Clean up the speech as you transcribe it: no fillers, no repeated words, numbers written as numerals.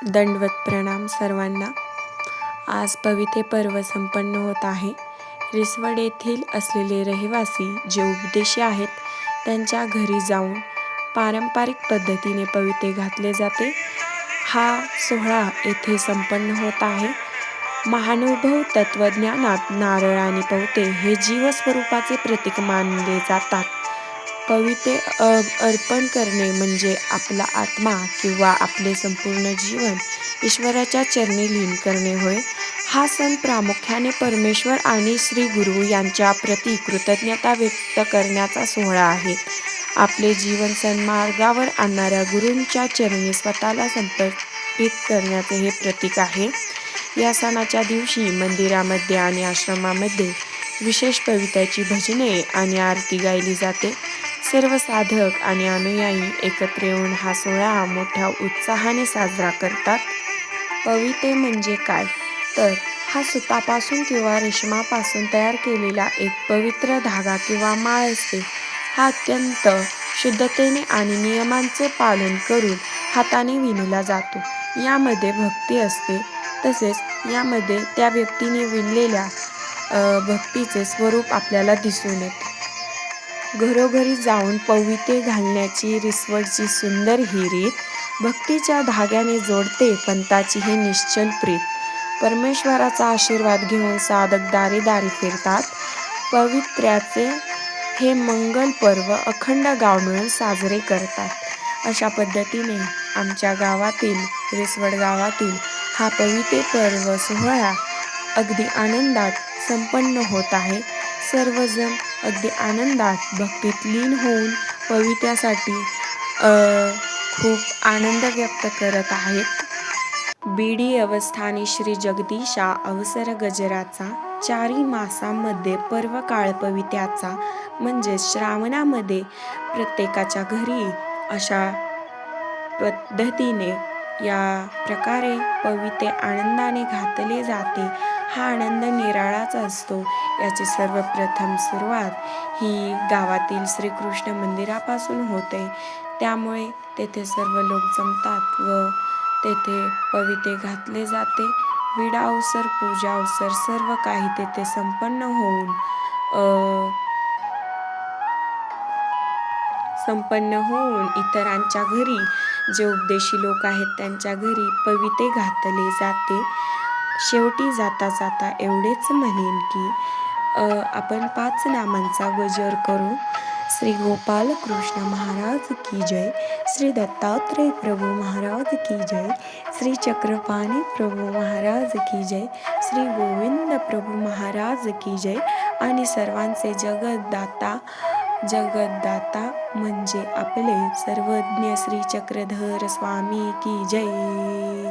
दंडवत प्रणाम सर्वांना. आज पवित्र पर्व संपन्न होत आहे. रिसवड येथील असलेले रहिवासी जे उपदेशी आहेत त्यांच्या घरी जाऊन पारंपरिक पद्धतीने पवित्रे घातले जाते. हा सोहळा येथे संपन्न होत आहे. महानुभव तत्वज्ञानात नारळ आणि पवते हे जीवस्वरूपाचे प्रतीक मानले जातात. पवित्रे अर्पण करणे म्हणजे आपला आत्मा किंवा आपले संपूर्ण जीवन ईश्वराच्या चरणी लीन करणे होय. हा सण प्रामुख्याने परमेश्वर आणि श्री गुरु यांच्या प्रती कृतज्ञता व्यक्त करण्याचा सोहळा आहे. आपले जीवन सन्मार्गावर आणणाऱ्या गुरूंच्या चरणी स्वतःला समर्पित करण्याचे हे प्रतीक आहे. या सणाच्या दिवशी मंदिरामध्ये आणि आश्रमामध्ये विशेष पवित्र्याची भजने आणि आरती गायली जाते. सर्व साधक आणि अनुयायी एकत्र येऊन हा सोहळा मोठ्या उत्साहाने साजरा करतात. पवित्रे म्हणजे काय? तर हा सुतापासून किंवा रेशमापासून तयार केलेला एक पवित्र धागा किंवा माळ असते. हा अत्यंत शुद्धतेने आणि नियमांचे पालन करून हाताने विणला जातो. यामध्ये भक्ती असते. तसेच यामध्ये त्या व्यक्तीने विणलेल्या भक्तीचे स्वरूप आपल्याला दिसून येते. घरोघरी जाऊन पवित्रे घालण्याची रिसवडची सुंदर ही रीत भक्तीच्या धाग्याने जोडते पंथाची ही निश्चल प्रीत. परमेश्वराचा आशीर्वाद घेऊन साधक दारी दारी फिरतात. पवित्र्याचे हे मंगल पर्व अखंड गाव मिळून साजरे करतात. अशा पद्धतीने आमच्या गावातील रिसवड गावातील हा पवित्रे पर्व सोहळा अगदी आनंदात संपन्न होत आहे. सर्वजण अगदी आनंदात भक्तीत लीन होऊन पवित्र्यासाठी खूप आनंद व्यक्त करत आहेत. बीडी अवस्थानी श्री जगदीशा अवसर गजराचा चारी मासांमध्ये पर्व काळ पवित्र्याचा म्हणजे श्रावणामध्ये प्रत्येकाच्या घरी अशा पद्धतीने या प्रकारे पवित्रे आनंदाने घातले जाते. हा आनंद निराळाच असतो. याची सर्वप्रथम सुरुवात ही गावातील श्रीकृष्ण मंदिरापासून होते. त्यामुळे तेथे सर्व लोक जमतात व तेथे पवित्रे घातले जाते. विडा अवसर, पूजा अवसर सर्व काही तेथे संपन्न होऊन इतरांच्या घरी जे उपदेशी लोक आहेत त्यांच्या घरी पवित्रे घातले जाते. शेवटी जाता जाता एवढेच म्हणेन की आपण 5 नामांचा गजर करू. श्री गोपाल कृष्ण महाराज की जय, श्री दत्तात्रेय प्रभु महाराज की जय, श्री चक्रपाणी प्रभु महाराज की जय, श्री गोविंद प्रभु महाराज की जय आणि सर्वांचे जगद्दाता म्हणजे आपले सर्वज्ञ श्री चक्रधर स्वामी की जय.